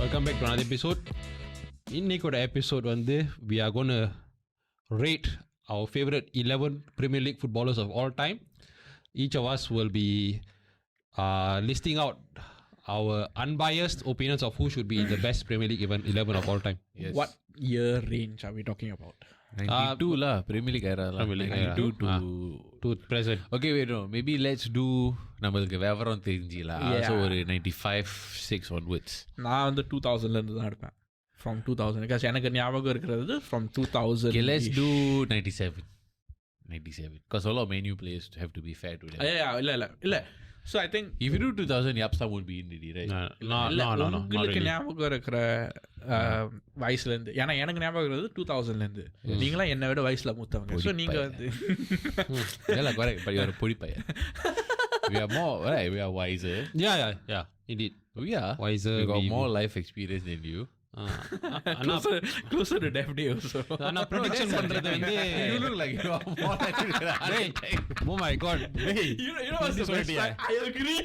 Welcome back to another episode. இன்னைக்கோட episode வந்து we are going to rate our favorite 11 Premier League footballers of all time. Each of us will be listing out our unbiased opinions of who should be the best Premier League 11 of all time. Yes. What year range are we talking about? 92 lah, Premier League era lah. Premier League 92 era. to... To present. Okay, wait, no. Maybe let's do நம்மளுக்கு விவரம் தெரிஞ்சு lah. Yeah. So ஒரு 95-6 onwards. நான் வந்து 2000ல இருந்து தான் எடுப்பேன். From 2000 because எனக்கு ஞாபகம் இருக்கிறது from 2000. Okay, let's do 97. 97. Because a lot of menu players have to be fair to them. இல்ல. So I think If you do 2000, Yapstam would be in the right? No, உங்களுக்கு ஞாபகம் இருக்கிற வயசுல இருந்து ஏன்னா எனக்கு ஞாபகம் இருக்கிறது 2000ல இருந்து நீங்களாம் என்னை விட வயசுல மூத்தவங்க ஸோ நீங்க வந்து Yeah, correct. But you are a பொடி பையன். We are more, right? We are wiser. Yeah, indeed. We are. Wiser. We got more life experience than you. closer to death day also. ஆனா prediction பண்றது வந்து You look like you are more like Hey, oh my god. Hey. You know what's the best part? I agree.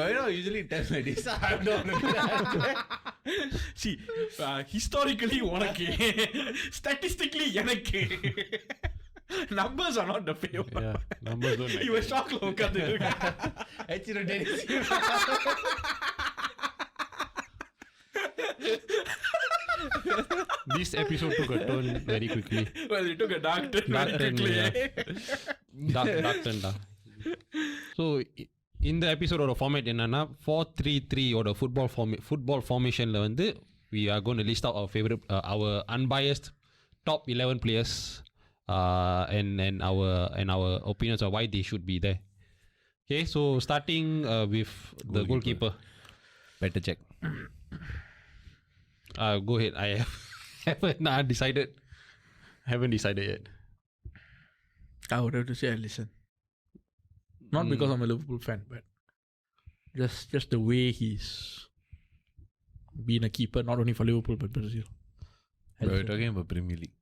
I know usually tells like this. I'm not See, historically உனக்கு statistically எனக்கு numbers are not the favor. Yeah, numbers don't You were shocked உட்கார்ந்து Actually, Dennis. This episode took a turn very quickly. Well, it took a dark turn very quickly. Dark turn. So இந்த எபிசோடோட format என்னன்னா 4-3-3 ஓட football ஃபார்மேஷன்ல வந்து we are going to list out our favorite our unbiased top 11 players and our opinions of why they should be there. Okay, so starting with the goalkeeper. Better check. Go ahead. I haven't decided. Haven't decided yet. I would have to say listen. Not because I'm a Liverpool fan, but just the way he's been a keeper, not only for Liverpool but Brazil. But we're talking about Premier League.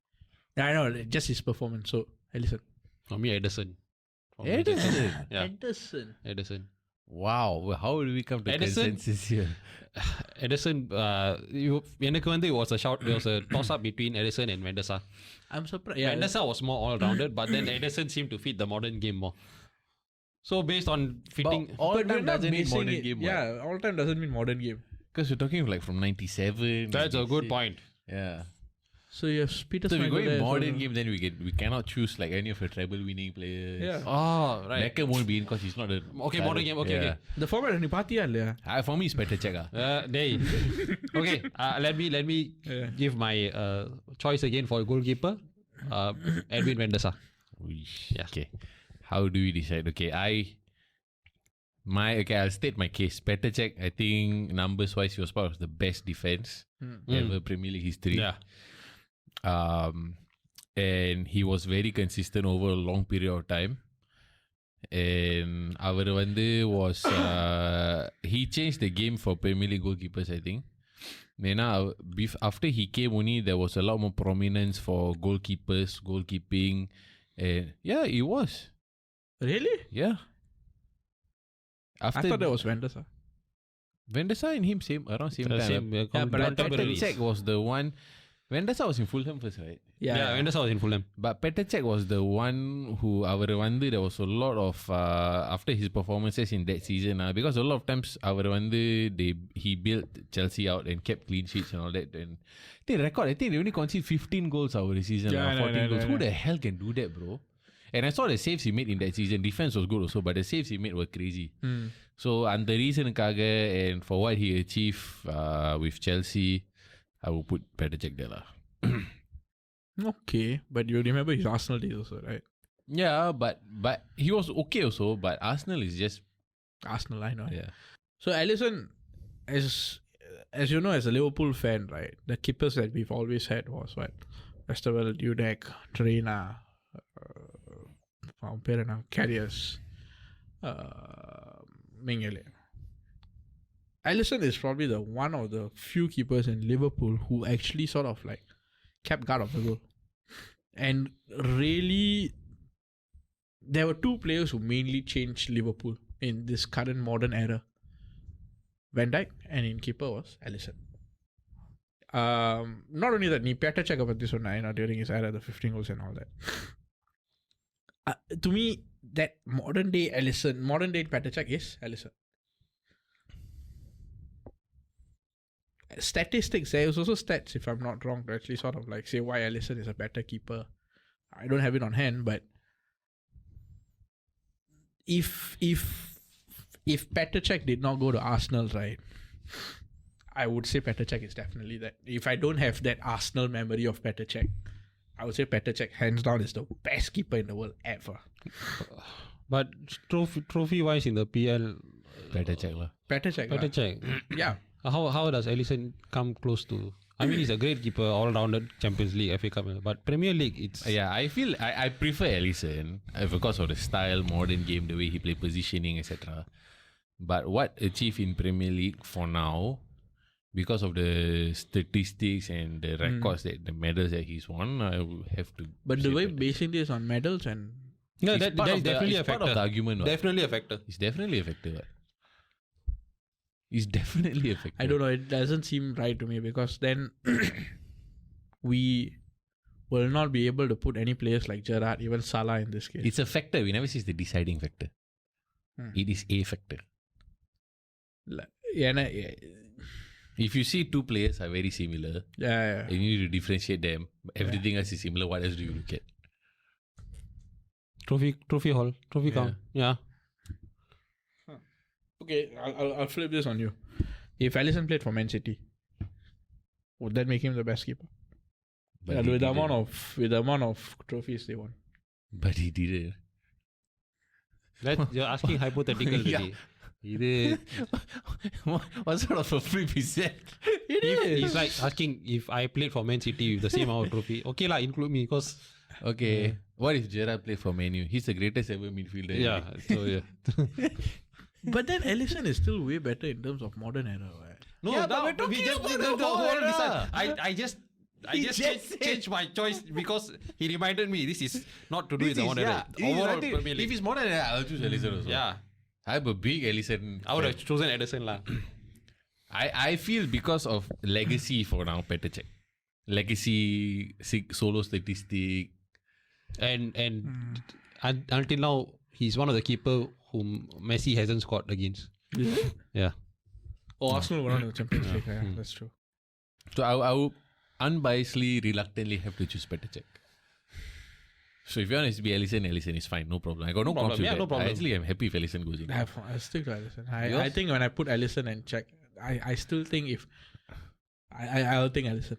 Yeah, I know, just his performance. So, listen. For me, Ederson. Yeah. Ederson. Wow, how did we come to Ederson? consensus here? Ederson, எனக்கு வந்து it was a toss up between Ederson and Van der Sar. I'm surprised. Yeah, Van der Sar was more all-rounded, but then Ederson seemed to fit the modern game more. So based on fitting... But all but time we're not doesn't mean basing modern it. game. Yeah, all time doesn't mean modern game. Because we're talking like from 97. That's a good 96. point. Yeah. So you have Peter So if we go Schmeichel in there, modern so- game, then we cannot choose like any of the treble winning players. Yeah. Oh, right. Beckham won't be in because he's not a... Okay, modern game. Okay. The format நீ பாத்தியா இல்லையா? For me, it's better check. There. Okay, let me give my choice again for goalkeeper. Edwin Van der Sar. Yeah. Okay. How do we decide? Okay, I'll state my case. Petr Cech, I think numbers wise, he was part of the best defense ever Premier League history. Yeah. And he was very consistent over a long period of time. And அவர் வந்து was he changed the game for Premier League goalkeepers, I think. After he came only, there was a lot more prominence for goalkeepers, goalkeeping. And yeah, it was. Really? Yeah. I thought that was Van der Sar. Van der Sar and him around same time. but I Petr Cech was the one. Van der Sar was in Fulham first, right? Yeah, Van der Sar was in Fulham. But Petr Cech was the one who அவர் வந்து there was a lot of after his performances in that season because a lot of times அவர் வந்து he built Chelsea out and kept clean sheets and all that, and I think they only conceded 15 goals over the season. 14 goals. Who the hell can do that, bro? And I saw the saves he made in that season. Defense was good also, but the saves he made were crazy. So அந்த ரீசனுக்காக and for what he achieved with Chelsea, I will put Petr Cech there lah. Okay, but you remember his Arsenal days also, right? Yeah, but he was okay also. But Arsenal is just Arsenal, I know. yeah. So Alisson, as you know, as a Liverpool fan, right, the keepers that we've always had was what? Westerwelle, Dudek, Traina, Carriers, Mingele. Alisson is probably the one of the few keepers in Liverpool who actually sort of like kept guard of the goal and really there were two players who mainly changed Liverpool in this current modern era. Van Dijk and in keeper was Alisson. Not only that, Peter check about this one during his era, the 15 goals and all that. To me, that modern day Peter check is Alisson. Statistics, there was also stats, if I'm not wrong, to actually sort of like say why Alisson is a better keeper. I don't have it on hand, but if Petr Cech did not go to Arsenal, right, I would say Petr Cech is definitely that. If I don't have that Arsenal memory of Petr Cech, I would say Petr Cech hands down is the best keeper in the world ever. But trophy wise in the PL, Petr Cech lah. Petr Cech. Yeah. How does Alisson come close to? I mean, he's a great keeper, all-rounded Champions League, FA Cup, but Premier League, it's... Yeah, I feel I prefer Alisson because of the style, modern game, the way he play positioning, etc. But what achieved in Premier League for now, because of the statistics and the records, the medals that he's won, I will have to... But the way basing this on medals and... Yeah, that's definitely a part factor. of the argument. Definitely a factor. It's definitely a factor. It's definitely a factor. I don't know, it doesn't seem right to me because then we will not be able to put any players like Gerrard, even Salah in this case. It's a factor. We never say it's the deciding factor. It is a factor. Yeah. If you see two players are very similar, and you need to differentiate them, everything else is similar, what else do you look at? Trophy haul, trophy count. Yeah. Okay, I'll flip this on you. If Alisson played for Man City, would that make him the best keeper? But With the amount of trophies they won. But he didn't. You're asking hypothetical. Yeah. What sort of a flip is that? He's like asking if I played for Man City with the same amount of trophy. Okay lah, include me because... Okay. What if Gerrard played for Man U? He's the greatest ever midfielder. Yeah. So yeah. But then Alisson is still way better in terms of modern era. Right? No, Yeah, now but we're we talking just about the whole era. I just changed my choice because he reminded me this is not to do with the modern era. Overall Premier If League. it's modern era, I'll choose Alisson also. Yeah. I'm a big Alisson. I would have chosen Edison lah. I feel because of legacy for now, Petr Cech. Legacy, solo statistic. And until now, he's one of the keeper whom Messi hasn't scored against. Yeah. Oh, Arsenal were on the Champions League. Yeah, that's true. So I would unbiasedly, reluctantly have to choose Petr Cech. So if you want to be Alisson is fine, no problem. I got no problem. Yeah, no problem. Actually, I'm happy if Alisson goes in. I stick to Alisson. I think when I put Alisson and Cech, I still think if I'll think Alisson.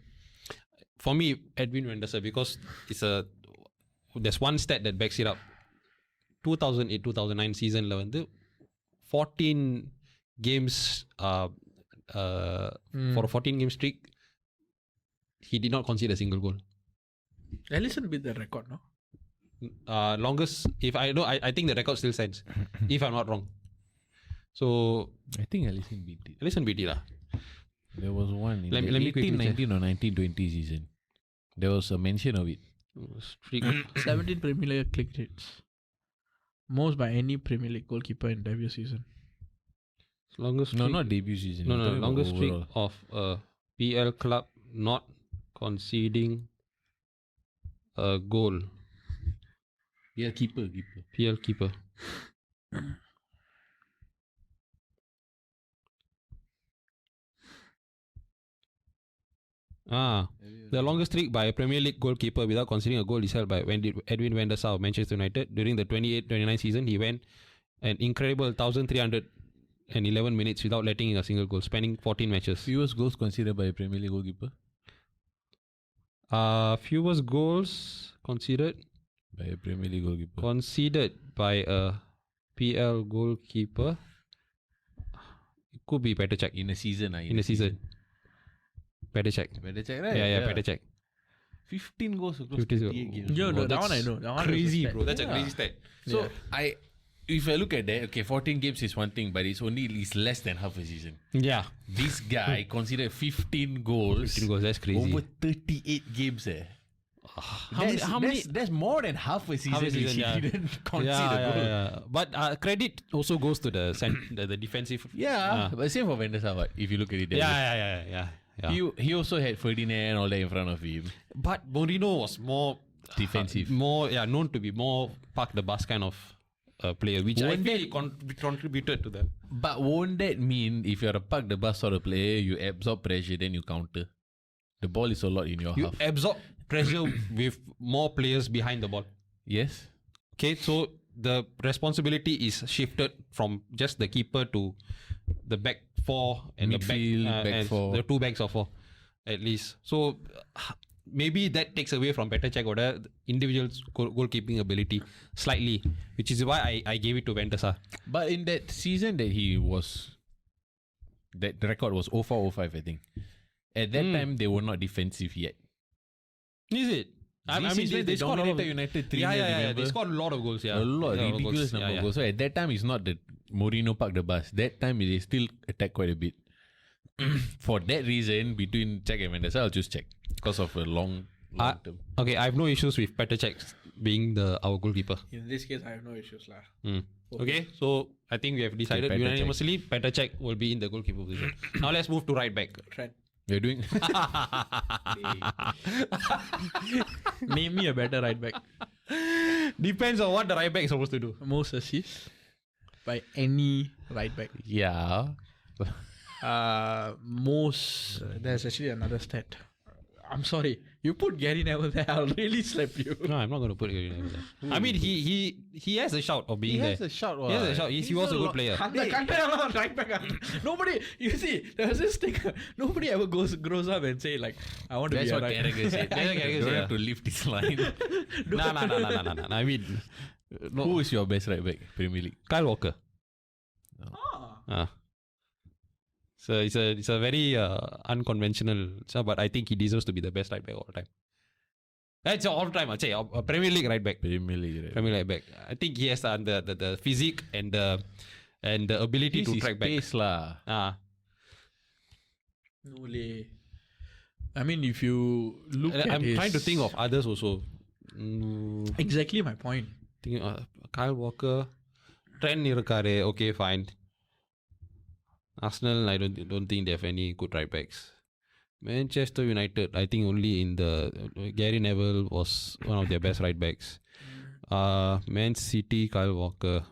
For me, Edwin van der Sar, because there's one stat that backs it up. 2008-2009 season வந்து 14 games for a 14 game streak, he did not concede a single goal. Alisson beat the record, no? Longest, if I know, I think the record still stands, if I'm not wrong. So I think Alisson beat it. Alisson beat it lah. There was one in Let the me quickly 18-19 or 19-20 season. There was a mention of it. Streak. 17 Premier League clean sheets. Most by any Premier League goalkeeper in debut season. Longest No, streak. not debut season. No, I'm talking about longest streak overall. of a PL club not conceding a goal. Yeah, keeper. PL keeper. The longest streak by a Premier League goalkeeper without conceding a goal is held by Edwin van der Sar of Manchester United. During the 28-29 season, he went an incredible 1,311 minutes without letting in a single goal, spanning 14 matches. Fewest goals considered by a Premier League goalkeeper? Fewest goals conceded By a Premier League goalkeeper. conceded by a PL goalkeeper. It could be Petr Cech In a season. in a season. Petr Cech. Petr Cech, right? Yeah, Petr Cech. 15 goals across 15 58 games. Yeah, Bro, that that's one I know. That one Crazy, was a bro. That's a Yeah. crazy stat. So if I look at that, okay, 14 games is one thing, but it's less than half a season. Yeah. This guy considered 15 goals 15 goals, that's crazy. over 38 games. how many? That's more than half a season. Half a season, which he yeah. didn't concede a goal. Yeah. But credit also goes to the defensive. Yeah, but same for Van der Sar. What if you look at it? That way. Yeah. He also had Ferdinand and all that in front of him. But Mourinho was more Defensive. known to be more park the bus kind of player, which I Won't feel he contributed to that. But won't that mean if you're a park the bus sort of player, you absorb pressure, then you counter? The ball is a lot in your You half. absorb pressure with more players behind the ball. Yes. Okay, so the responsibility is shifted from just the keeper to the back four and Midfield, the back back four. the two backs of four at least. So maybe that takes away from Petr Cech or the individual goalkeeping ability slightly, which is why I gave it to Van der Sar. But in that season that that record was 04-05, I think. At that time, they were not defensive yet. Is it? I This mean, is when they scored a lot of, United 3-0, yeah. remember? They scored a lot of goals, yeah. A lot, of ridiculous number of goals. So at that time, it's not that Mourinho parked the bus. That time, they still attacked quite a bit. For that reason, between Cech and Van der Sar, I'll choose Cech because of a long term. Okay, I have no issues with Petr Cech being our goalkeeper. In this case, I have no issues lah. Okay, so I think we have decided Petr Cech. unanimously Petr Cech will be in the goalkeeper position. Now let's move to right back. Trent. We're doing... Name me a better right back. Depends on what the right back is supposed to do. Most assists by any right back. Yeah. There's actually another stat. I'm sorry. You put Gary Neville there, I'll really slap you. No, I'm not going to put Gary Neville there. I mean, he has a shout of being He there. has a shout. He has a shout. He was a good player. Right back. Nobody, you see, there's this thing. Nobody ever grows up and say like, I want to That's be a what right Carragher said. That's what Carragher You don't said, have to lift his line. No. I mean, Who is your best right back, Premier League? Kyle Walker. So it's a very unconventional, but I think he deserves to be the best right back all the time. That's all time. I'd say a Premier League right back. Premier League Right back. I think he has the physique and the ability to track back. Pace lah. No lay. I mean, if you look at I'm his... trying to think of others also. Exactly my point. Kyle Walker, Trent irukare. Okay, fine. Arsenal, I don't think they have any good right backs. Manchester United, I think only in the Gary Neville was one of their best right backs. Man City, Kyle Walker.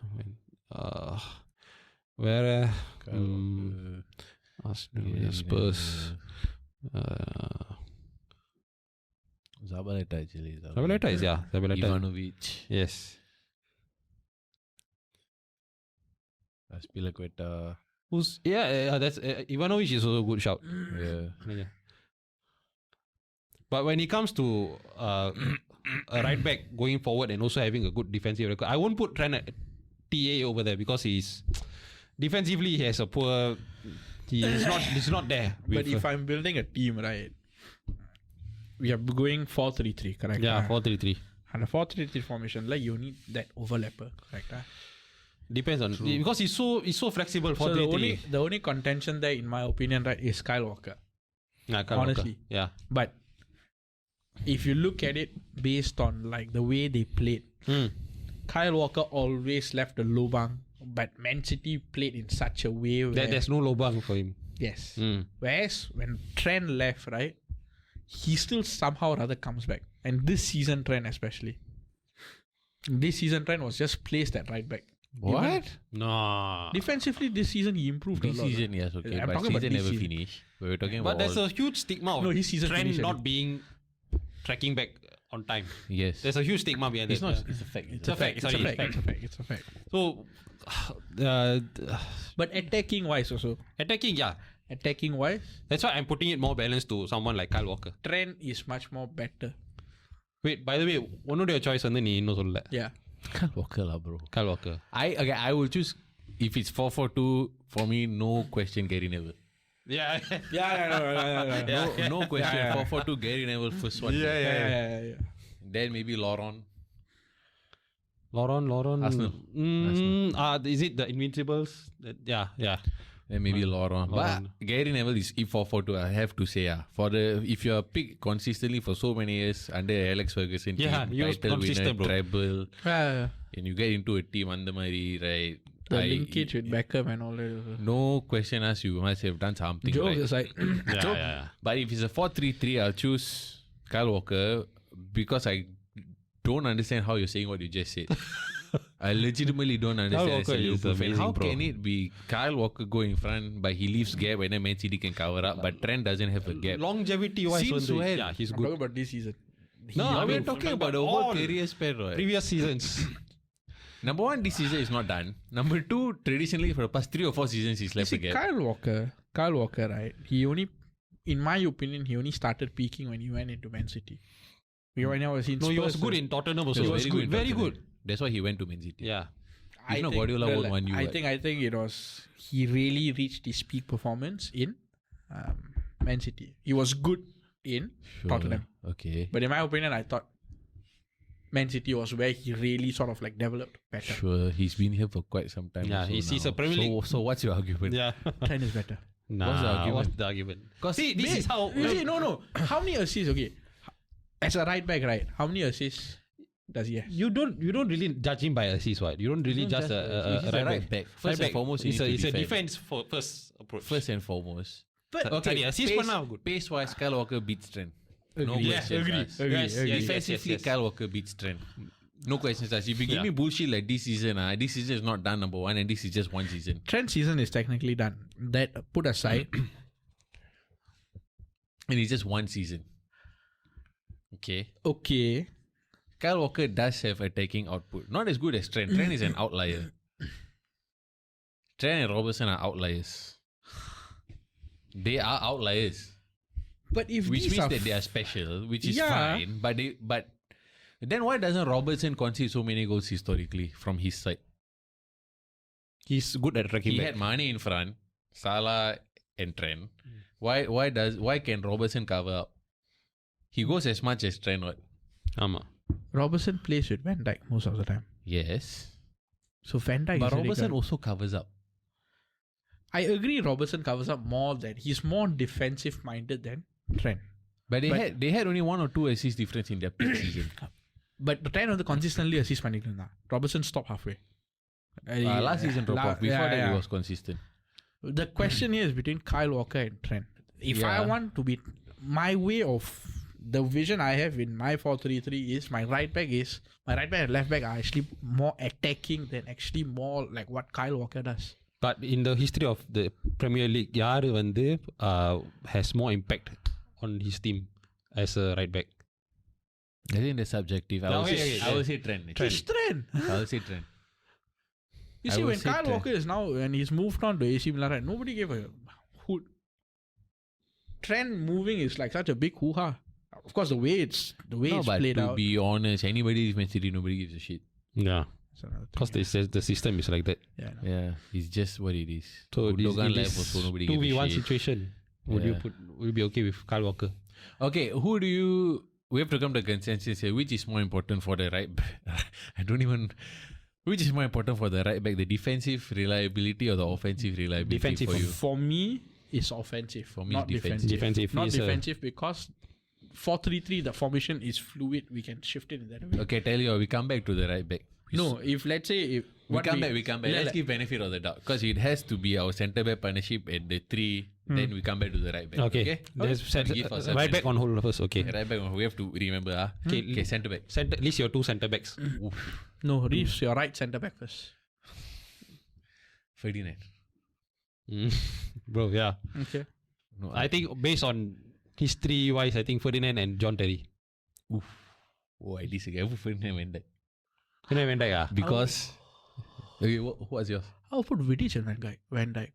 Where? Arsenal, Spurs. Zabaleta actually. Zabaleta is Zabaleta. Ivanovic. Yes. Aspilicueta. That's Ivanovic is also a good shout. Yeah. But when it comes to a right back going forward and also having a good defensive record, I won't put Trent TA over there because he's defensively he has a poor. He's not there. But if I'm building a team, right, we are going 4-3-3, correct? Yeah, 4-3-3. And a 4-3-3 formation, like you need that overlapper, correct? Depends on because he's so flexible. 4-3-3. So the only contention there, in my opinion, right, is Kyle Walker. Kyle honestly. Walker. Yeah. But if you look at it based on like the way they played, Kyle Walker always left the lobang, but Man City played in such a way where There's no lobang for him. yes. Whereas when Trent left, right, he still somehow or other comes back. And this season Trent especially. This season Trent was just placed at right back. What? No. Defensively this season he improved This a lot. season, yes, okay. I'm But talking about season this never season. finished. But we're talking But about there's all. a huge stigma of No, his season Trent finished not already. being tracking back on time. Yes. There's a huge stigma behind It's that. not. It's a fact. It's a fact. Sorry, It's a fact. So, But attacking wise also. attacking, yeah. Attacking wise, That's why I'm putting it more balanced to someone like Kyle Walker. Trent is much more better. Wait, by the way, one of your choice வந்து நீ இன்னும் சொல்லல. Yeah. Kyle Walker lah, bro. Kyle Walker. I will choose if it's 4-4-2 for me. No question, Gary Neville. Yeah. No question. 4-4-2 Gary Neville first one. Yeah. Then maybe Laurent. Lauren. Arsenal. Is it the Invincibles? Yeah. Then maybe Laurent. But Gary Neville is E442. I have to say, if you're picked consistently for so many years under Alex Ferguson, Yeah, team, he was title winner, consistent, bro. treble, Yeah. and you get into a team under Mari, right? The linkage with Beckham and all that. No question asked, you must have done something Joe right. is like, Yeah. But if it's a 4-3-3, I'll choose Kyle Walker because I don't understand how you're saying what you just said. I legitimately don't understand. Walker as a is Liverpool fan. amazing, How bro. can it be Kyle Walker go in front, but he leaves gap and then Man City can cover up, but Trent doesn't have a gap? Longevity wise, Since when? yeah, he's I'm good. talking about this season. No, we're mean, talking about the all whole career span, right? Previous seasons. Number one, this season is not done. Number two, traditionally for the past 3 or 4 seasons, he's left a gap. Kyle Walker, right? He only, in my opinion, he only started peaking when he went into Man City. When I was in No, he was Spurs, good in Tottenham also. He He was good. in Very Tottenham. good. That's why he went to Man City. Yeah. If not, Guardiola won't want you. I think it was he really reached his peak performance in Man City. He was good in Tottenham, Okay. but in my opinion, I thought Man City was where he really sort of like developed better. Sure, he's been here for quite some time. Yeah, also he's now. a Premier League. So what's your argument? Yeah. Trent is better. Nah, What's the argument? What's the argument? Because See, this is how. You see, no. How many assists? Okay, as a right back, right? How many assists does he have? You don't really judge him by assists, right? You don't really judge He's a right back. First and foremost, he it's a needs to defend. defense for first approach. First and foremost. But Okay, assist pace, பண்ணா good. pace-wise, Kyle Walker beats Trent. No Agree. Yeah, questions agree. asked. Yes, Agree. yes, Defensively, yes. Kyle Walker beats Trent. No questions asked. If you give Yeah. me bullshit like this season is not done number one, and this is just one season. Trent's season is technically done. That put aside, And it's just one season. Okay. okay. Kyle Walker does have attacking output. Not as good as Trent. Trent is an outlier. Trent and Robertson are outliers. They are outliers. But if Which these means are that they are special, which is Yeah. fine. But then why doesn't Robertson concede so many goals historically from his side? He's good at tracking He back. had Mane in front, Salah and Trent. Why can Robertson cover up? He goes as much as Trent, what? Ama. Robertson plays with Van Dijk most of the time. Yes. So Van Dijk But is really Robertson good. also covers up. I agree Robertson covers up more than he's more defensive minded than Trent. But they had only 1 or 2 assist difference in their peak season. But Trent வந்து consistently assist பண்ணிட்டு இருந்தான். Robertson stopped halfway. Last season drop off. Before that, he was consistent. The question here is between Kyle Walker and Trent. If I Yeah. want to be my way of the vision I have in my 4-3-3 is my right back and left back are actually more attacking than actually more like what Kyle Walker does. But in the history of the Premier League, யாரு வந்து has more impact on his team as a right back? I think that's subjective. I will say Trent. It's Trent. I will say Trent. You I see, would when say Kyle Trent. Walker is now, when he's moved on to AC Milan, right, nobody gave a hoot. Trent moving is like such a big hoo-ha. Of course, the way it's But played to out. be honest, anybody is Man City, nobody gives a shit. Yeah. That's another thing. Because the system is like that. Yeah, no. Yeah, it's just what it is. So Gundogan this left also, nobody gives a 2v1 shit. situation. Would Yeah. you be okay with Kyle Walker? Okay, we have to come to consensus here. Which is more important for the right back? Which is more important for the right back? The defensive reliability or the offensive reliability Defensive for you? For me, it's offensive. For me, not it's defensive. Defensive. Not He's a- defensive because 4-3-3, the formation is fluid. We can shift it in that way. Okay, tell you, we come back to the right back. No, if let's say if We come back. Yeah, Let's give benefit of the doubt. Because it has to be our centre back partnership at the 3. Then we come back to the right back. Okay. There's Give ourselves right back on hold first. Okay. Right back, we have to remember. Okay, centre back. List your 2 centre backs. No, Reeves, your right centre back first. Ferdinand. Bro, yeah. Okay. No, I think based on history wise, I think Ferdinand and John Terry. I disagree. I put Ferdinand Van Dijk. Ferdinand Van Dijk, ah. Because... Okay, what was yours? I'll put Vidic and Van Dijk.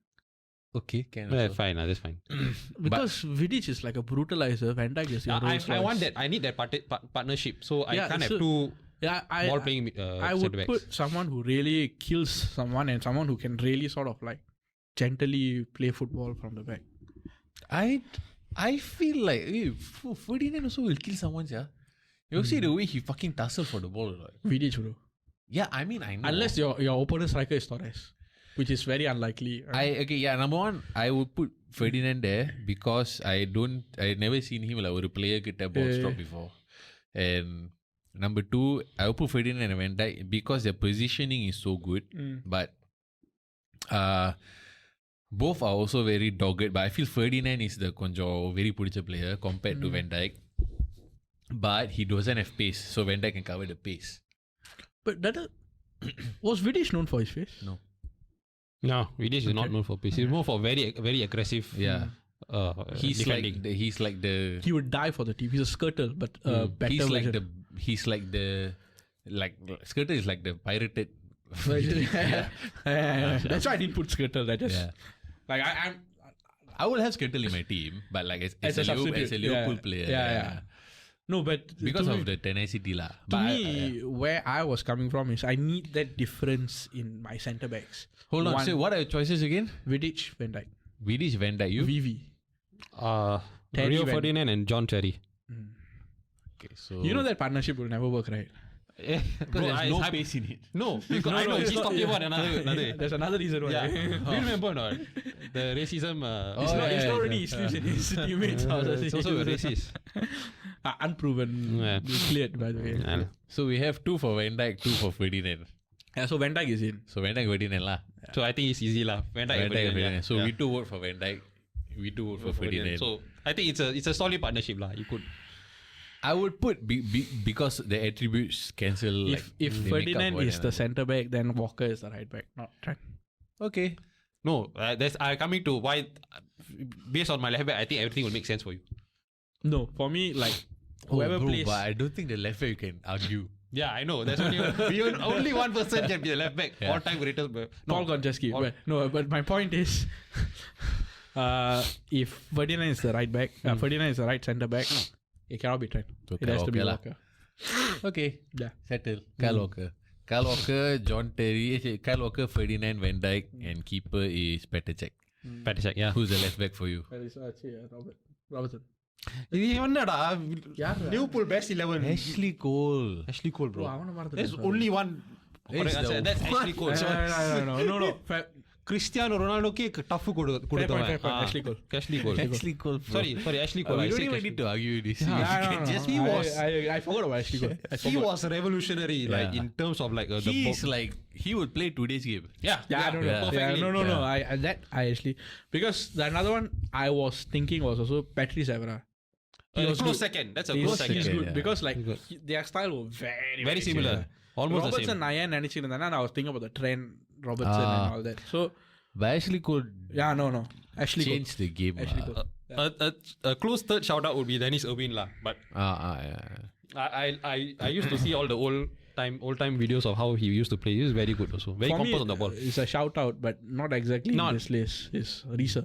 Okay, can Yeah, also. fine, that's fine. Because Vidic is like a brutalizer. Van Dijk is your Rolls I Royce. want that. I need that partnership. So I Yeah, can't so- have 2 Yeah, ball playing I would centre backs. put someone who really kills someone and someone who can really sort of like gently play football from the back. I feel like Ferdinand also will kill someone, yeah. You see the way he fucking tussle for the ball, right? Vidic, bro. Yeah, I mean, I know. Unless your opponent striker is Torres. which is very unlikely. Number one, I would put Ferdinand there because I never seen him like a player get a ball stop before. And number two, I would put Ferdinand and Van Dijk because their positioning is so good. But both are also very dogged. But I feel Ferdinand is the very pudicha player compared to Van Dijk. But he doesn't have pace, so Van Dijk can cover the pace. But that was Vidic known for his face? No. No, Vidic is not known for pace. He's more for very very aggressive. Yeah. He's defending. like the He would die for the team. He's a Skirtle, but better version. He's like the Skirtle is like the pirated version. That's why I didn't put Skirtle. Like I would have Skirtle in my team, but like as a Liverpool player. Yeah. No, but because of the tenacity lah. To me, where I was coming from is I need that difference in my centre backs. Hold on, so what are your choices again? Vidic, Van Dijk. Vidic, Van Dijk, you? VV. Rio Ferdinand and John Terry. Okay, so You know that partnership will never work, right? because there's no pace in it. No, because I know he's talking about another. There's another reason why. Yeah. Do you remember or not? The racism. It's not already he sleeps in his teammates' houses. It's also racist. Unproven. Yeah. Cleared, by the way. Yeah. So we have 2 for Van Dijk, 2 for Ferdinand. Yeah, so Van Dijk is in. So Van Dijk, Ferdinand lah. So I think it's easy lah. Van Dijk and Ferdinand. Ferdinand. So Yeah. we 2 vote for Van Dijk. We 2 vote for Ferdinand. So I think it's a solid partnership lah. You could. I would put because the attributes cancel. If they Ferdinand make up is the centre back, then Walker is the right back, not Trent. Okay. No, I'm coming to why. Based on my left back, I think everything will make sense for you. No, for me, like whoever plays. But I don't think the left back you can argue. Yeah, I know. There's only one person can be the left back. Yeah. All time greatest. Paul can't just keep. But my point is, if Ferdinand is the right back, Ferdinand is the right centre back, it cannot be Trent. So It has to be Walker lah. Walker. Okay. Yeah. Settle. Kyle Walker. Kyle Walker, John Terry, Kyle Walker, Ferdinand, Van Dijk, and keeper is Petr Patrick, yeah. Who's the left back for you? Robertson. என்னடா யார் Liverpool best 11. Ashley Cole. Ashley Cole, bro. அவன மறந்துட்டேன். There's only one. It's the That's Ashley Cole. No. Cristiano Ronaldo ke tough Fair கொடுத்தவன். point. Ashley Cole. Ashley Cole. Ashley Cole. Bro. Sorry, Ashley Cole. We I don't said even Ashley need to argue this. Yeah. You can just he was. I forgot about Ashley Cole. He was revolutionary, like in terms of like the He's like he would play today's game. yeah, I don't know. perfectly. Yeah, no. I actually because the another one I was thinking was also Patrice Evra. He was Close good. second. That's a He's close second. good yeah. because like Good. their style were very Similar. Almost the Robertson same. நான் ஏன் நினைச்சிருந்தேன்னா I was thinking about the Trent Robertson and all that. So But Ashley Cole yeah, no. Ashley Cole. changed the game. Ashley Cole. A close third shout out would be Dennis Irwin lah. But Yeah. I used to see all the old time videos of how he used to play. He was very good also. Very For me, composed on the ball. it's a shout out, but not exactly Not. in this list. It's Risa.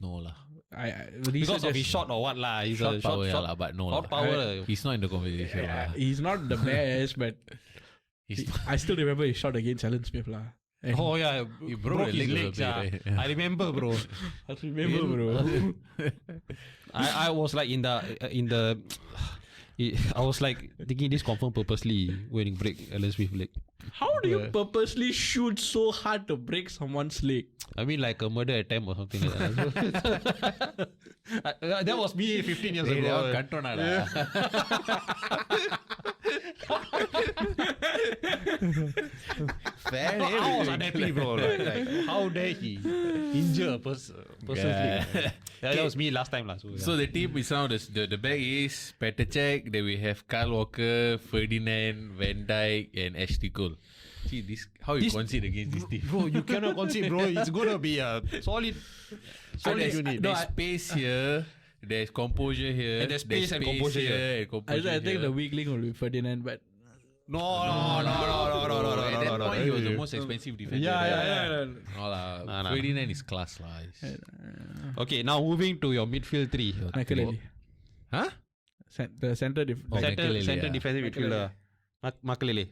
No lah. Risa Because of just- his shot or what lah. He's Shot a power shot lah, but no shot lah. power. He's not in the conversation lah. he's not the best, but He's I still remember his shot against Alan Smith lah. And Oh yeah, He broke broke his the leg legs. or Yeah. something, right? Yeah. I remember, bro. I remember, bro. I was like in the I was like thinking this confirm purposely when he break Alan Smith leg. How do you purposely shoot so hard to break someone's leg? I mean like a murder attempt or something like that. That was me 15 years Hey, ago. that one kantonada. Fair I was unhappy, bro. Like, how dare he injure a person's leg? Yeah, that was me last time lah. So, yeah. So the team is now the back is Petr Cech, then we have Kyle Walker, Ferdinand, Van Dijk, and Ashley Cole. See this how you concede against this team. Bro, you cannot concede, bro. It's gonna be a solid unit. There's space here. There's composure here. And there's space and composure here. And composure I think here. the weak link will be Ferdinand, but No. At that point, he was the most expensive defender. yeah. No lah. Nah. Ferdinand is class lah. Okay, now moving to your midfield three. Makelele. Huh? The center Makelele, Center yeah. defensive midfielder. Makelele.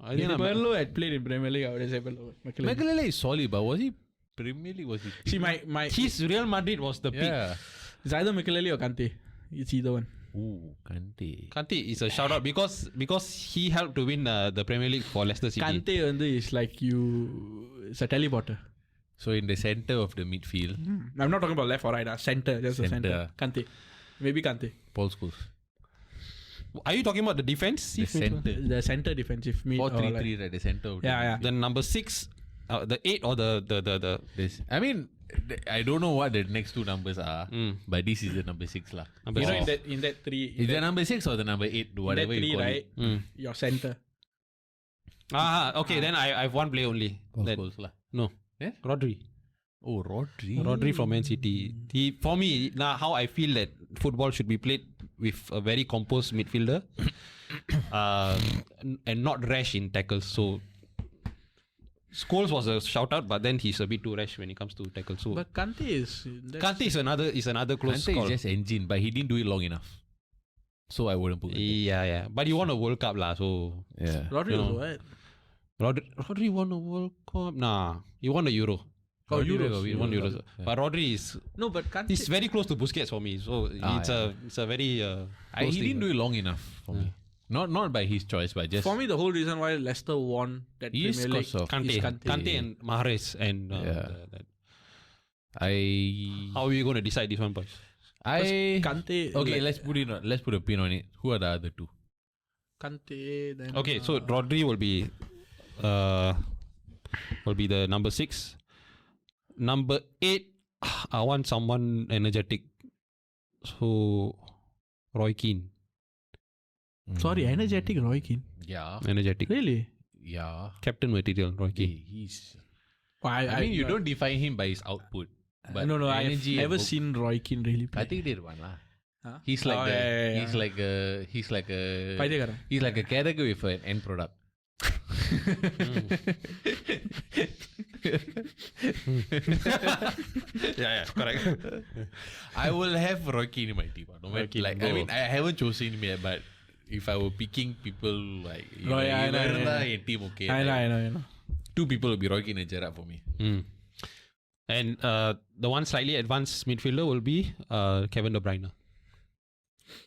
If Perlo had played in Premier League, I would have said Perlo. Makelele. Makelele is solid, but was he Premier League? Was he? See, my His Real Madrid was the peak. Yeah. it's either Makelele or Kante. It's either one. Ooh, Kante. Kante is a shout out because he helped to win the Premier League for Leicester City. Kante is like you it's a teleporter. So in the center of the midfield, I'm not talking about left or right. Center, just the Center. center. Kante. Maybe Kante. Paul Scholes. Are you talking about the defense? The center. The center defensive mid. 4-3-3 at the center of the Yeah. Then number 6, the 8 or the This. I mean, I don't know what the next two numbers are, but this is the number 6 lah. number You know, six. in that three. Is the number 6 or the number 8? Whatever in that you three, call right? it. Your center. Okay, then I have one player only. Paul That- Scholes lah. no, Yeah? Rodri. Oh, Rodri. Rodri from Man City. For me, now how I feel that football should be played with a very composed midfielder, and not rash in tackles. So Scholes was a shout out, but then he's a bit too rash when it comes to tackles. So But Kante is. Kante is another close Kante call. is just engine, but he didn't do it long enough. So I wouldn't put it. Yeah. But he won a World Cup lah. So Yeah. Rodri you was know. what? Rodri won a World Cup. Nah, he won a Euro. Oh, Rodri Euros. He won Euros. Yeah. But Rodri is No, but Kante. he's very close to Busquets for me. So it's a very close He thing. didn't do it long enough for me. Not by his choice, but just For me, the whole reason why Leicester won that Yes, Premier League because of Kante, is Kante. Kante and Mahrez and Yeah. that. I How are we going to decide this one, boys? Kante. okay. like, Let's put a pin on it. Who are the other two? Kante. Then, Okay, so Rodri will be the number 6. Number 8, I want someone energetic. So Roy Keane, Sorry, energetic Roy Keane. Yeah. energetic, Really? Yeah. captain material. Roy Keane. He's. Well, I mean, you don't define him by his output. But No, I've energy never and seen Roy Keane really play. I think they one lah. Huh? He's like Oh, the, yeah. he's like a பைத்தியக்காரன். he's like a character with an end product. Yeah, correct. I will have Rocky in my team. No matter, Rocky, like go. I mean, I haven't chosen him yet, but if I were picking people like Oh, yeah, I know, in team, okay, I like, know. 2 people will be Rocky and Gerrard for me. And the one slightly advanced midfielder will be Kevin De Bruyne.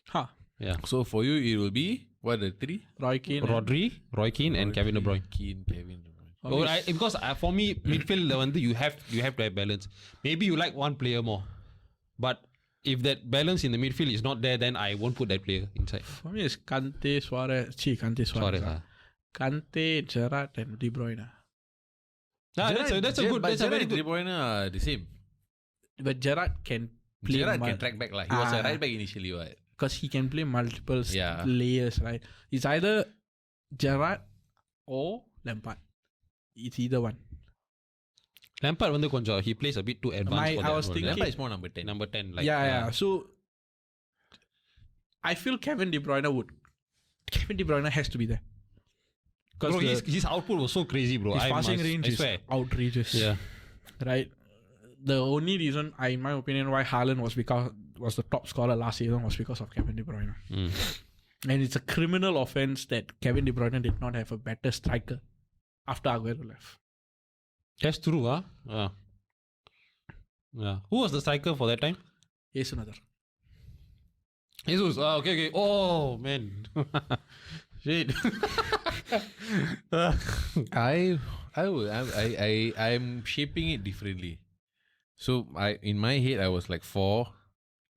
Huh. Yeah. So for you, it will be what the 3? Roy Keane. Rodri, Roy Keane, and Kevin De Bruyne. Kevin De Bruyne. Oh, because for me, midfield you have to have balance. Maybe you like one player more, but if that balance in the midfield is not there, then I won't put that player inside. For me, it's Kante, Suarez. Kante, Suarez. Kante, Gerrard, and De Bruyne. That's a good. That's a very De good. Bruyne are the same. But Gerrard can play Gerrard can track back like he was a right back initially, right? because he can play multiple Yeah. layers, right? It's either Gerrard or Lampard. It's either one. Lampard வந்து கொஞ்சம் he plays a bit too advanced for I that was role. thinking- Lampard is more number 10. Number 10, like Yeah. So I feel Kevin De Bruyne has to be there. Bro, Because his output was so crazy, bro. his I passing range I is swear. outrageous. Yeah. Right. The only reason, in my opinion, why Haaland was the top scorer last season was because of Kevin De Bruyne. And it's a criminal offense that Kevin De Bruyne did not have a better striker after Aguero left. That's true, huh? Yeah. Who was the striker for that time? Yes, another. Jesus. Okay. Oh, man. Shit. I'm shaping it differently. So in my head I was like 4,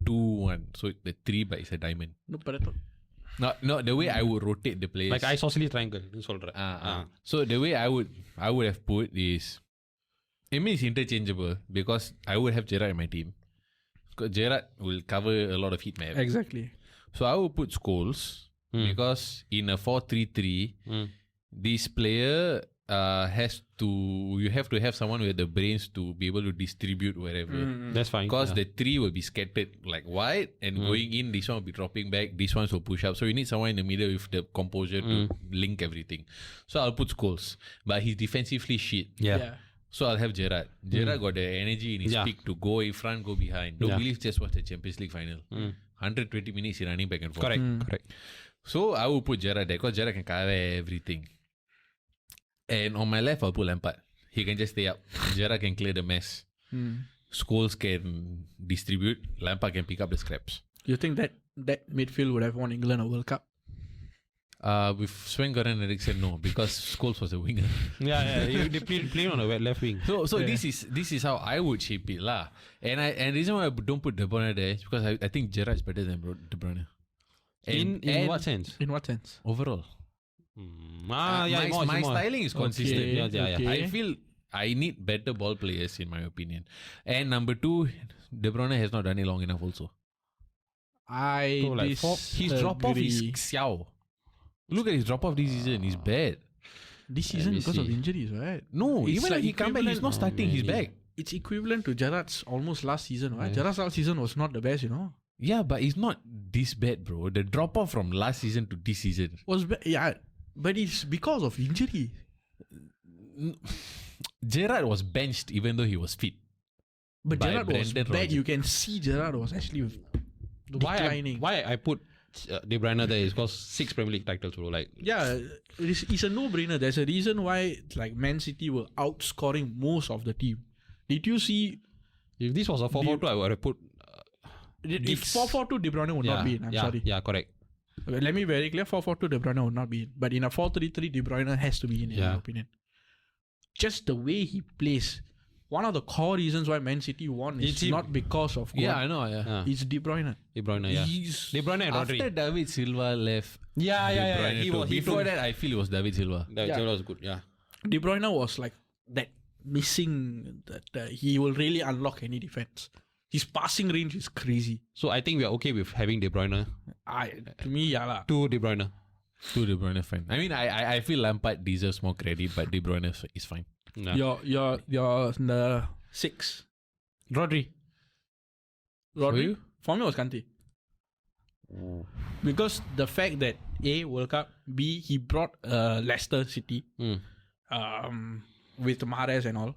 2, 1. So the 3 but it's a diamond. No, but I thought, Not the way I would rotate the players. Like isosceles triangle. சொல்றேன். So the way I would have put is, it means interchangeable because I would have Gerrard in my team. Because Gerrard will cover a lot of heat map. exactly. So I would put Scholes because in a 4-3-3, this player you have to have someone with the brains to be able to distribute wherever. That's fine. Because the 3 will be scattered like wide and going in, this one will be dropping back, this one will push up. So you need someone in the middle with the composure to link everything. So I'll put Scholes. But he's defensively shit. Yeah. So I'll have Gerrard. Gerrard got the energy in his peak to go in front, go behind. Don't believe just watch the Champions League final. 120 minutes he's running back and forth. Correct. So I will put Gerrard there because Gerrard can cover everything. And on my left, I'll put Lampard. He can just stay up. Gerrard can clear the mess. Scholes can distribute. Lampard can pick up the scraps. You think that midfield would have won England a World Cup? With Sven-Göran Eriksson, no, because Scholes was a winger. They play on the left wing. So this is how I would shape it lah. And reason why I don't put De Bruyne there is because I think Gerrard is better than De Bruyne. In what sense? In what sense? Overall, more. styling is consistent. Okay. I feel I need better ball players in my opinion. And number 2, De Bruyne has not done it long enough also. His drop off is xiao. Look at his drop off this season. He's bad. This season because of injuries, right? No, It's even like if he come back, he's not starting. He's man. back. It's equivalent to Gerrard's almost last season, right? Gerrard's last season was not the best, Yeah, but it's not this bad, bro. The drop off from last season to this season. But it's because of injury. Gerrard was benched even though he was fit. But By Gerrard was Brendan bad. Rodgers. You can see Gerrard was actually declining. Why I put De Bruyne there is because 6 Premier League titles, bro. Like, Yeah, it's a no-brainer. There's a reason why Man City were outscoring most of the team. Did you see? if this was a 4-4-2, I would have put. If 4-4-2, De Bruyne would not be in. I'm sorry. Yeah, correct. Okay, let me be very clear. 4-4-2, De Bruyne would not be in. But in a 4-3-3, De Bruyne has to be in my opinion. Just the way he plays. One of the core reasons why Man City won is not because of Yeah, God. I know. Yeah. It's De Bruyne. De Bruyne, yeah. He's De Bruyne and After Rodri. David Silva left, Yeah. De Bruyne He took. was. Before that, I feel it was David Silva. That was good. Yeah. De Bruyne was like that missing that he will really unlock any defense. His passing range is crazy. So I think we are okay with having De Bruyne. To me, yeah lah. 2 De Bruyne. To De Bruyne fan. I mean, I feel Lampard deserves more credit, but De Bruyne is fine. Yeah. You're the 6. Rodri. For you? For me, was Kante. Because the fact that A, World Cup, B, he brought Leicester City with Mahrez and all,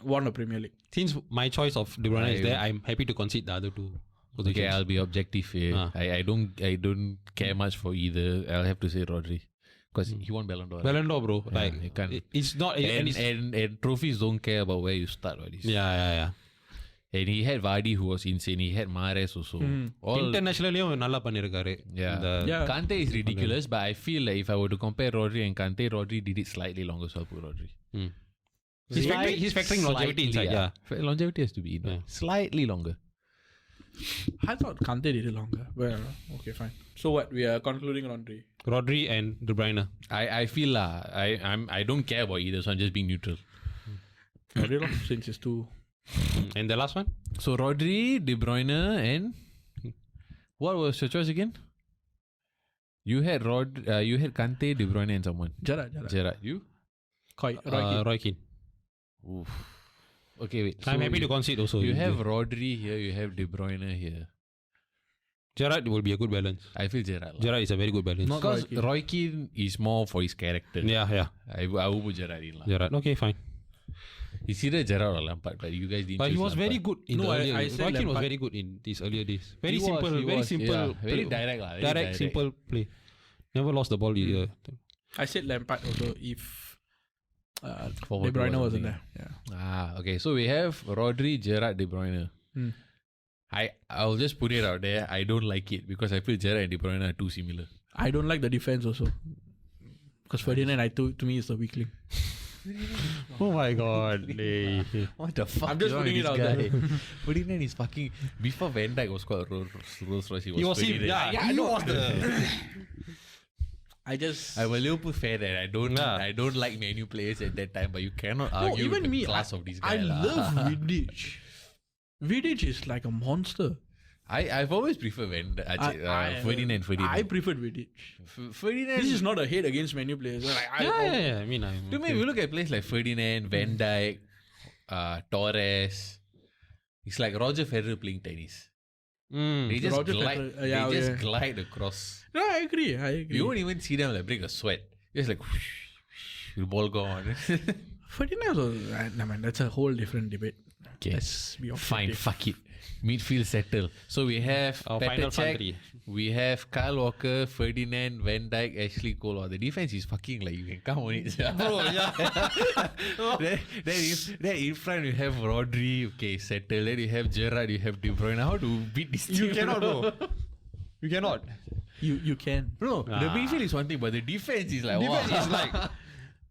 won the Premier League. Since my choice of De Bruyne is there, I'm happy to concede the other 2 positions. Okay, I'll be objective here. I don't care much for either. I'll have to say Rodri. Because he won Ballon d'Or. Ballon d'Or, bro. Yeah, Like, you can't. it's not. And trophies don't care about where you start. Yeah. And he had Vadi who was insane. He had Mahrez also. All, Internationally, நல்லா பண்ணிருக்காரு. yeah. Kante is ridiculous, but I feel like if I were to compare Rodri and Kante, Rodri did it slightly longer, so I'll put Rodri. He's factoring longevity inside, yeah. Longevity has to be slightly longer. I thought Kante did it longer. Well, okay, fine. So what? We are concluding Rodri. Rodri and De Bruyne. I feel I don't care about either, so I'm just being neutral. Rodri, since it's 2. And the last one? So Rodri, De Bruyne, and what was your choice again? You had you had Kante, De Bruyne, and someone. Gerrard. You? Roy Keane. Oof. Okay, wait. I'm happy to concede also. You have Rodri here, you have De Bruyne here. Gerrard will be a good balance. I feel Gerrard. Gerrard is a very good balance. Because Roy Keane is more for his character. Yeah. I will put Gerrard in. Gerrard, okay, fine. It's either Gerrard or Lampard, but you guys didn't But he choose was Lampard. very good in the earlier I days. said Roy Keane was Lampard. uh, very good in these earlier days. Very He simple, was, very simple. yeah, very direct lah. Direct, simple play. Never lost the ball either. I said Lampard also if Forward De Bruyne was wasn't there. there. Yeah. Okay. So we have Rodri, Gerrard, De Bruyne. I'll just put it out there. I don't like it because I feel Gerrard and De Bruyne are too similar. I don't like the defense also. Because Ferdinand, to me, is the weakling. Oh my god. What the fuck? I'm just putting it out there. Ferdinand is fucking. Before Van Dijk was called Rolls Royce, He was him. Ferdinand. Yeah, he was the. I'm a Liverpool fan and I don't like many players at that time, but you cannot argue even with the me, class of this guy. I love Vidic. Vidic is like a monster. I've always preferred Ferdinand. I preferred Vidic. Ferdinand. This is not a hate against many players. Yeah. I mean, To me, if you look at players like Ferdinand, Van Dijk, Torres, it's like Roger Federer playing tennis. They just Roger glide. Federer, They just glide across. No, I agree. You won't even see them like break a sweat. Just like whoosh, the ball gone. Ferdinand was, that's a whole different debate. Okay. Let's be Fine, objective. fuck it. Midfield settle. So we have Our final Petr front Cech, three. we have Kyle Walker, Ferdinand, Van Dijk, Ashley Cole. The defense is fucking like you can count on it. Bro, yeah. then in front you have Rodri, okay, settle. Then you have Gerrard, you have De Bruyne. How to beat this team? You cannot, bro. You cannot. You can. Bro, the midfield is one thing, but the defense is like, Defense wow. is like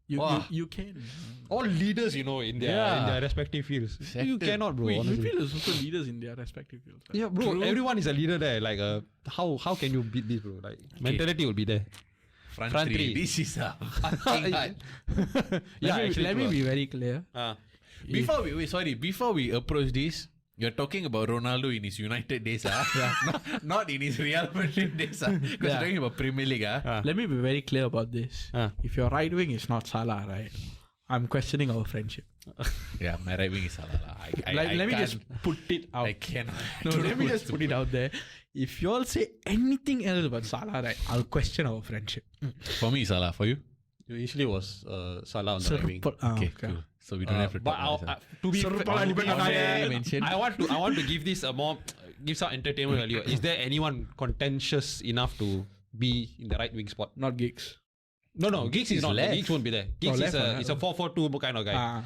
You can. all leaders, in their respective fields. You Sector. cannot, bro. Wait, honestly. midfield is also leaders in their respective fields. Right? Yeah, bro. Everyone is a leader there. Like, how can you beat this, bro? Like, mentality will be there. Front Front three. three. This is a fucking hard. Let me be very clear. Before we approach this, you're talking about Ronaldo in his United days, not in his Real Madrid days, because you're talking about Premier League, Let me be very clear about this. If your right wing is not Salah, right, I'm questioning our friendship. Yeah, my right wing is Salah. Let me just put it out. I cannot. No, let me just put it out there. If you all say anything else but Salah, right, I'll question our friendship. For me, Salah. For you? Usually was Salah on the right wing. Okay, cool. So we don't have to But talk about to be fair, mention. I want to give this a more give some entertainment value. Is there anyone contentious enough to be in the right wing spot? Not gigs. No, Giggs is not. left. Giggs won't be there. Giggs is left, a 4-4-2 kind of guy.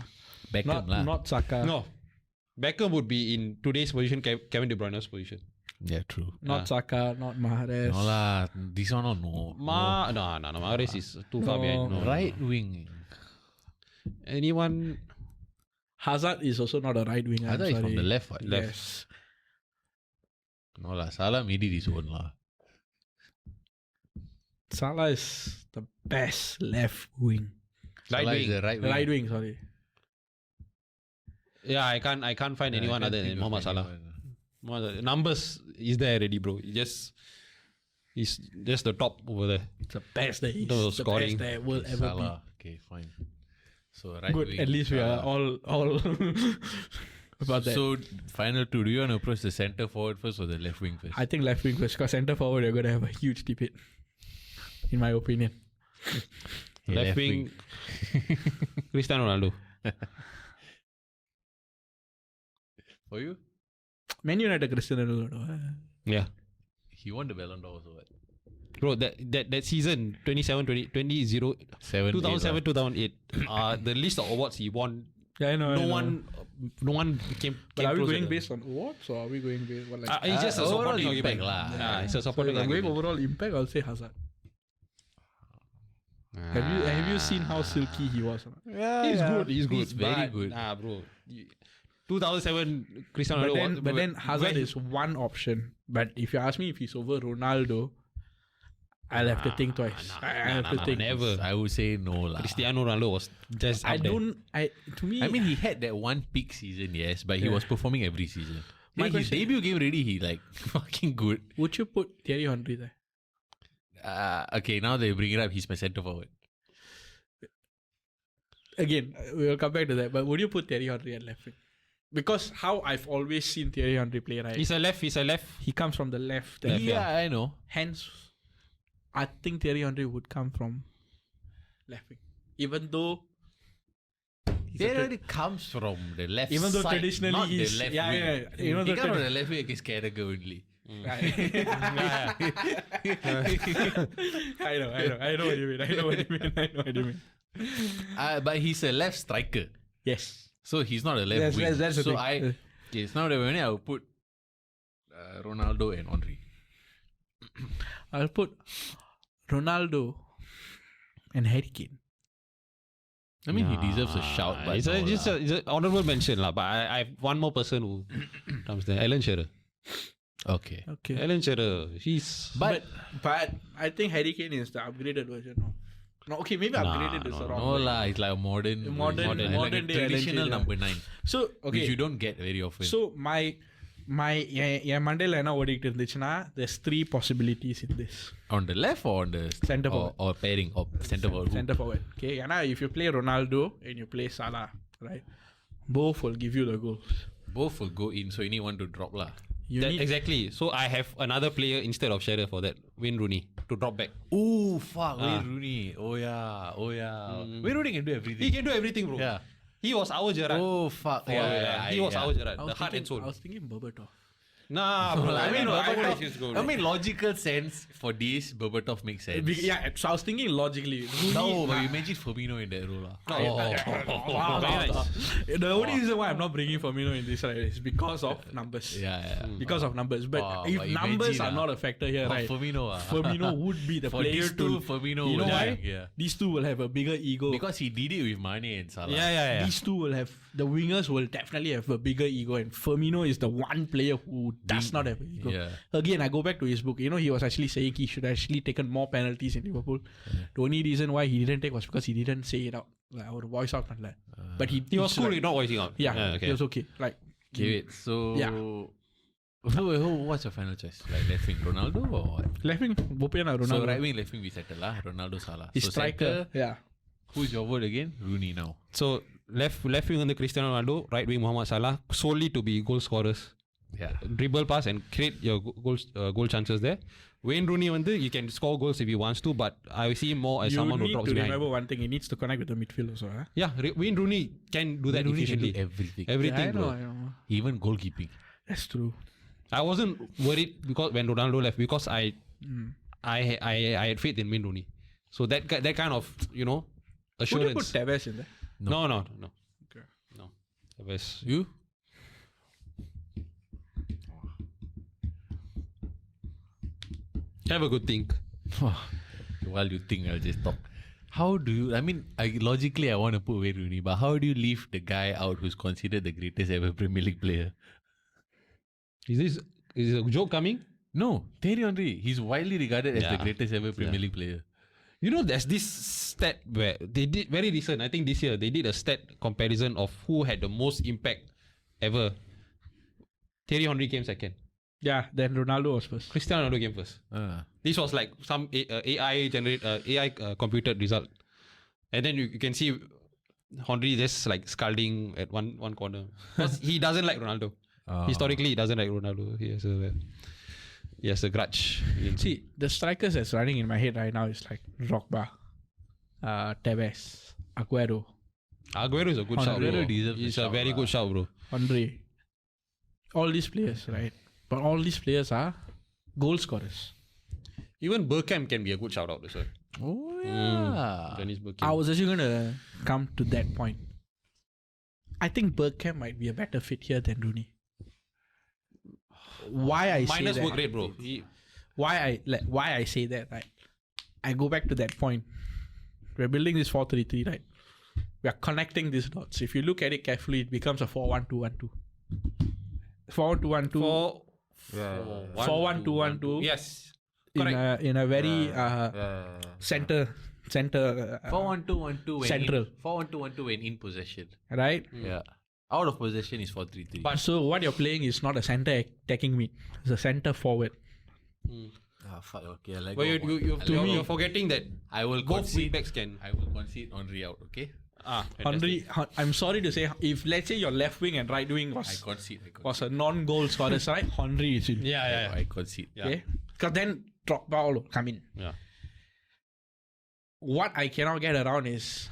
Beckham lah. Not Saka. No, Beckham would be in today's position, Kevin De Bruyne's position. Yeah, true. Not Saka. Not Mahrez. No lah, this one no. No. Mahrez is too far behind. No. Right wing. Anyone? Hazard is also not a right wing. Hazard is from the left. What? Yes. No lah, Salah made it his own lah. Salah is the best left wing. Salah is the right wing. Right wing, sorry. Yeah, I can't find anyone other than Mohamed Salah. Numbers is there already, bro. He's just the top over there. It's the best there is. No, The scoring. best there will ever Salah. Okay, fine. So right be. Good. wing. At least we are all about that. So final two. Do you want to approach the centre forward first or the left wing first? I think left wing first, because centre forward you're going to have a huge debate, in my opinion. Okay, left wing, Cristiano Ronaldo. For you? Man United Cristiano Ronaldo. Yeah. He won the Ballon d'Or also what? Bro, that season 2007 2008 the list of awards he won, Yeah, I know. no one came But are we close going to based on awards, or are we going based on like? it's just a overall supporting impact argument. lah. Yeah, it's a So supporting if I'm going argument. overall impact, I'll say Hazard. Have you seen how silky he was? He's good. He's very but, good. Nah, bro. 2007 Cristiano Ronaldo. But then Hazard is one option. But if you ask me if he's over Ronaldo, I'll have to think twice. I'll have to think. Never. I would say no lah. Cristiano Ronaldo was just I up there. don't. To me, I mean, he had that one peak season, yes, but he was performing every season. My Then his question- debut game already, he like fucking good. would you put Thierry Henry there? Okay, now they bring it up. He's my centre forward. Again, we will come back to that. But would you put Thierry Henry at left wing? Because how I've always seen Thierry Henry play, right? He's a left. He comes from the left. Left, Yeah, I know. Hence, I think Thierry Henry would come from left wing. Even though He already comes from the left Even though side, traditionally not the he's- left yeah, wing. yeah, yeah. You know he the comes from the left wing against Carragher only. I know what you mean. But he's a left striker. Yes. So he's not a left wing. That's the so thing. it's now that when I will put Ronaldo and Henry. I'll put Ronaldo and Harry Kane. I mean, he deserves a shout, but it's an honorable mention lah. But I have one more person who comes there. Alan Shearer. okay. Okay. Alan Shearer. He's But I think Harry Kane is the upgraded version. No, okay, maybe upgraded is the wrong No word. lah, it's like a modern Modern like a day traditional Alan number 9, So, which okay. you don't get very often. So, என் மண்டையில் என்ன ஓடிட்டு இருந்துச்சுன்னா there's 3 possibilities in this. on the left or on the Centre forward. or pairing or centre forward. Centre forward. Okay, ஏன்னா if you play Ronaldo and you play Salah, right, both will give you the goals. Both will go in, so you need one to drop lah. You need exactly. So I have another player instead of Shearer for that. Wayne Rooney to drop back. Oh fuck, Wayne Rooney. Oh yeah. Wayne Rooney can do everything. He can do everything, bro. Yeah. He was our Gerrard. Oh fuck. He was our Gerrard. I The heart and soul. was thinking Berbatov. Nah, bro. I mean, Berbatov is good. I mean, logical sense for this, Berbatov makes sense. Yeah, so I was thinking logically. No, but imagine Firmino in that role. Very nice. The only reason why I'm not bringing Firmino in this, right, is because of numbers. Yeah. Because of numbers. But Wow, if but numbers imagine, are not a factor here, right, Firmino would be the For player these two, to... Firmino You know will why? rank, yeah. These two will have a bigger ego. Because he did it with Mane and Salah. Yeah. These two will have... The wingers will definitely have a bigger ego. And Firmino is the one player who does not have an ego. Yeah. Again, I go back to his book. He was actually saying he should actually taken more penalties in Liverpool. The only reason why he didn't take was because he didn't say it out. Like, or voice out. But he He was cool with not voicing out. Yeah, okay. he was okay. Like, Okay, wait. So, Yeah. what's your final choice? Like left wing, Ronaldo or what? left wing, Ronaldo. So right wing, left wing, we settle lah. Ronaldo, Salah. His So striker. center, Yeah. who's your vote again? Rooney now. So left wing under Cristiano Ronaldo, right wing Mohamed Salah, solely to be goal scorers. Yeah. Dribble pass and create your goal chances there. Wayne Rooney he can score goals if he wants to, but I see him more as someone who You drops need to behind. remember one thing. He needs to connect with the midfield also. Huh? Yeah, Wayne Rooney can do that Rooney can do efficiently. everything. Everything, I bro. know. Even goalkeeping. That's true. I wasn't worried because when Ronaldo left because I had faith in Wayne Rooney. So that kind of Would you put assurance. Tevez in there? No. Okay. No. It was You? have a good think. While you think, I'll just talk. How do you? I mean, logically, I want to put Wayne Rooney, but how do you leave the guy out who's considered the greatest ever Premier League player? Is a joke coming? No, Thierry Henry. He's widely regarded as the Yeah. greatest ever Premier League player. You know, there's this stat where they did very recent. I think this year they did a stat comparison of who had the most impact ever. Thierry Henry came second. Yeah, then Ronaldo was first. Cristiano Ronaldo came first. This was like some AI computed result, and then you can see Henry just like scalding at one corner because he doesn't like Ronaldo. Historically, he doesn't like Ronaldo. He has a grudge. See, the strikers that's running in my head right now is like Drogba, Tevez, Aguero, Aguero is a good shout, Aguero bro. deserves He's a a shout, very lah. good shout, bro. Andre. All these players, right? But all these players are goal scorers. Even Bergkamp can be a good shout out as well. Oh yeah. Dennis Bergkamp. I was actually going to come to that point. I think Bergkamp might be a better fit here than Rooney. Why I Minus say work that? rate, bro. Why I say that, right? I go back to that point. We're building this 4-3-3, right? We are connecting these dots. If you look at it carefully, it becomes a 4-1-2-1-2. 4-2-1-2. 4-1-2-1-2. Yes. In a very center 4-1-2-1-2 when Central. 4-1-2-1-2 when in possession. right? Yeah. Out of possession is 4-3-3. But so what you're playing is not a center attacking mid. It's a center forward. Fuck. Okay, I like. But you're forgetting that I will both concede. wingbacks can. I will concede Henry out. Okay. Henry, I'm sorry to say, if let's say your left wing and right wing I concede. was a non-goal scorer side, Henry is in. Yeah. I concede. Yeah. Okay? Because then Drogba all will come in. Yeah. What I cannot get around is,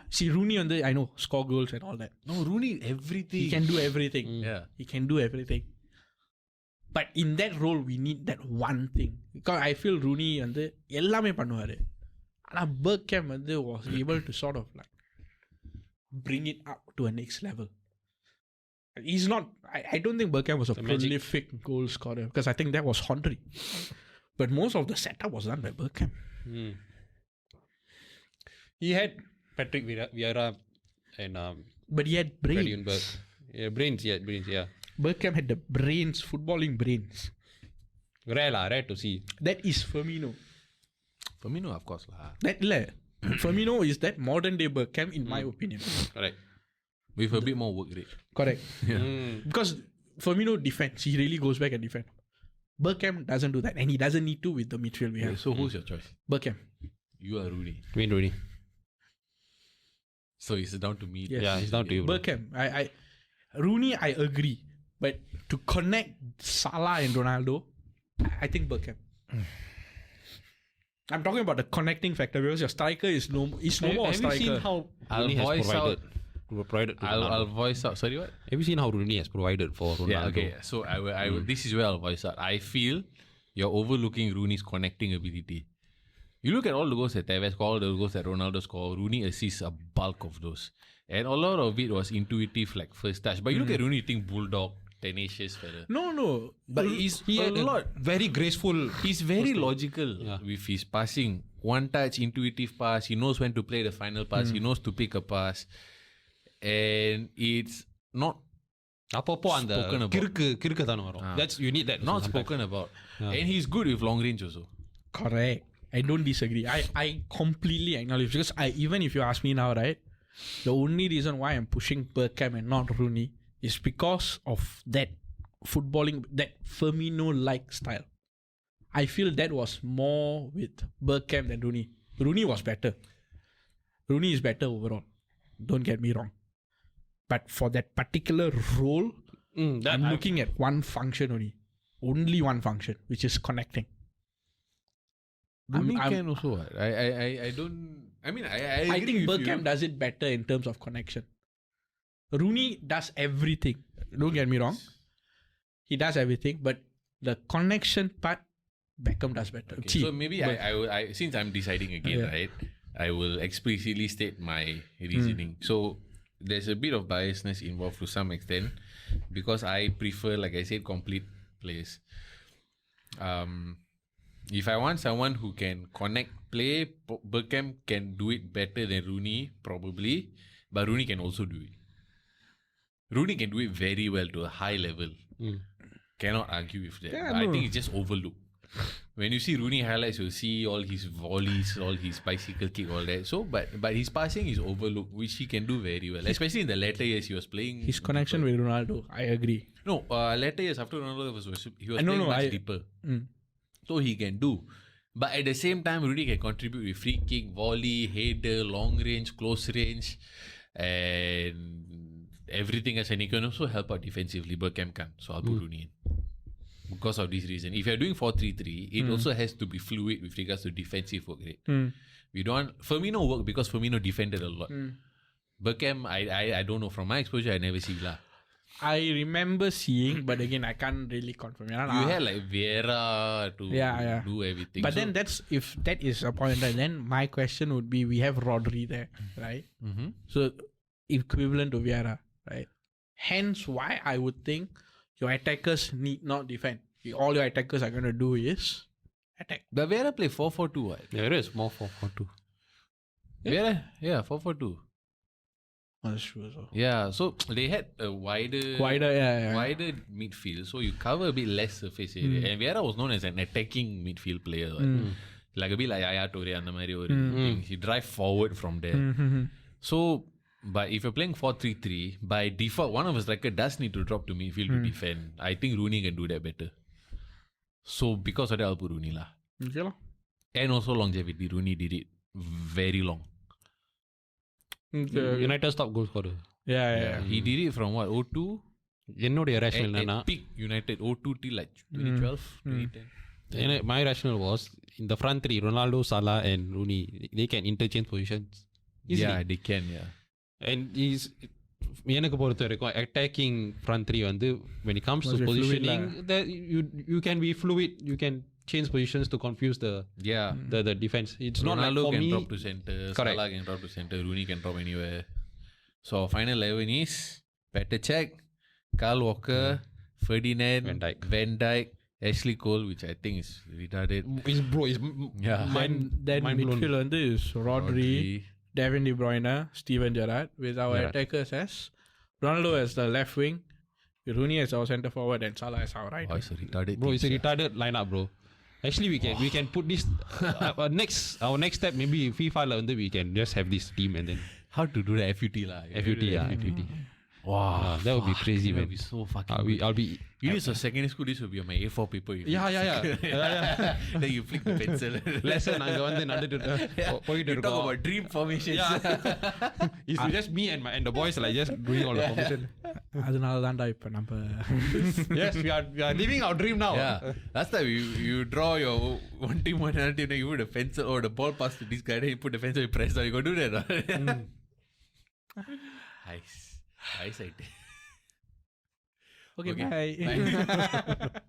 see Rooney on I know, score goals and all that. No, Rooney everything. He can do everything. Yeah. He can do everything. But in that role, we need that one thing. Because I feel Rooney எல்லாமே பண்ணுவாரு. ஆனா Bergkamp was able to sort of like bring it up to a next level. He's not, I don't think Bergkamp was a prolific goal scorer because I think that was Henry. But most of the setup was done by Bergkamp. He had Patrick Vieira and But he had brains. Freddie Ljungberg. Yeah, brains. Yeah. Bergkamp had the brains, footballing brains. Rare to see. That is Firmino. Firmino, of course lah. Firmino is that modern day Bergkamp in my opinion. Correct. With a bit more work rate. Correct. Because Firmino defends. He really goes back and defends. Bergkamp doesn't do that. And he doesn't need to with the midfield we have. So who's your choice? Bergkamp. You are Rooney. Wayne Rooney. So it's down to me. Yes. Yeah, it's down to you, bro. Bergkamp. Rooney, I agree. But to connect Salah and Ronaldo, I think Bergkamp. I'm talking about the connecting factor because your striker is no more a Have you striker. seen how I'll Rooney has voice provided? provided to I'll Ronaldo. voice out. Sorry, what? Have you seen how Rooney has provided for Ronaldo? Yeah, okay. So I will. This is where I'll voice out. I feel you're overlooking Rooney's connecting ability. You look at all the goals that Tevez scored, all the goals that Ronaldo scored, Rooney assists a bulk of those. And a lot of it was intuitive, like first touch. But you look at Rooney, you think bulldog, tenacious fella. No. But He had a lot very graceful. He's very logical with his passing. One touch, intuitive pass. He knows when to play the final pass. He knows to pick a pass. And it's not அப்பப்போ அந்த spoken about. கிறுக்கு தான வரும். That's you need that. Not spoken about. And he's good with long range also. Correct. I don't disagree. I completely acknowledge, because even if you ask me now, right, the only reason why I'm pushing Bergkamp and not Rooney is because of that footballing, that Firmino-like style. I feel that was more with Bergkamp than Rooney. Rooney was better. Rooney is better overall. Don't get me wrong. But for that particular role, I'm looking at one function only. Only one function, which is connecting. Rooney can also. I don't. I mean, I agree think with Bergkamp you. does it better in terms of connection. Rooney does everything. Don't get me wrong. He does everything, but the connection part, Beckham does better. Okay, See, so maybe I since I'm deciding again, right? I will explicitly state my reasoning. So there's a bit of biasness involved to some extent because I prefer, like I said, complete players. If I want someone who can connect play, Bergkamp can do it better than Rooney, probably, but Rooney can also do it. Rooney can do it very well to a high level. Cannot argue with that. Yeah, I no. think it's just overlooked. When you see Rooney highlights, you'll see all his volleys, all his bicycle kick, all that. So, but his passing is overlooked, which he can do very well. Especially in the latter years, he was playing his connection with Ronaldo, I agree. No, latter years after Ronaldo he was I know, playing no, much I- deeper. So he can do. But at the same time, Rooney can contribute with free kick, volley, header, long range, close range, and everything else. And he can also help out defensively. Bergkamp can't. So I'll put Rooney in. Because of this reason. If you're doing 4-3-3, it also has to be fluid with regards to defensive work rate. We don't want Firmino work because Firmino defended a lot. Bergkamp, I don't know. From my exposure, I never see lah. I remember seeing, but again, I can't really confirm. You had like Vieira to Yeah. do everything. But then if that is a point, right, then my question would be, we have Rodri there, right? So equivalent to Vieira, right? Hence why I would think your attackers need not defend. All your attackers are going to do is attack. But Vieira play 4-4-2 what? There is more 4-4-2. Vieira, yeah, 4-4-2. Oh, that's true. So. Yeah, so they had a wider midfield, so you cover a bit less surface area. And Vieira was known as an attacking midfield player, right? Like a bit like Yaya Toure and the Mario thing. He drive forward from there. So, but if you're playing 4-3-3, by default, one of the striker does need to drop to midfield to defend. I think Rooney can do that better. So because of that, I'll put Rooney lah. Okay lah. And also longevity. Rooney did it very long. United top goal scorer. Yeah. He did it from what, 02? என்னோட rational என்னன்னா At peak United 02 till like 2012, 2010. my rationale was in the front three, Ronaldo, Salah and Rooney, they can interchange positions easily. Yeah, they can, yeah. And he's எனக்கு பொறுத்த வரைக்கும் attacking front three வந்து when it comes to Must be fluid positioning that you can be fluid, you can change positions to confuse the defense. It's not like Ronaldo for can me. drop to center, Correct. Salah can drop to center, Rooney can drop anywhere. So our final 11 is Petr Cech, Kyle Walker, Ferdinand, Van Dijk, Ashley Cole, which I think is retarded. Then mind blown. midfield வந்து is Rodri, Devin De Bruyne, Steven Gerrard, with our attackers as Ronaldo as the left wing, Rooney as our centre forward, and Salah as our right Oh, wing. it's a retarded Bro, thing, it's a sia. retarded lineup, bro. Actually, we can put this our next step, maybe FIFA la வந்து we can just have this team and then How to do the FUT lah? FUT. Wow, that would be crazy, that man. would be so fucking good. I'll be You know, so secondary school, this will be on my A4 paper. yeah. Then you flick the pencil. lesson அங்க வந்து நடந்துட்டு போயிட்டு You talk இருக்கோம். about dream formations. It's just me and the boys like just doing all the formation. அதனால தான்டா இப்ப நம்ம Yes, we are living our dream now. Yeah. Last time you draw your one team, one another team, then you put the pencil or the ball pass to this guy, then you put the pencil, you press down. You go do that. Eyesight. Okay, Okay, bye. bye.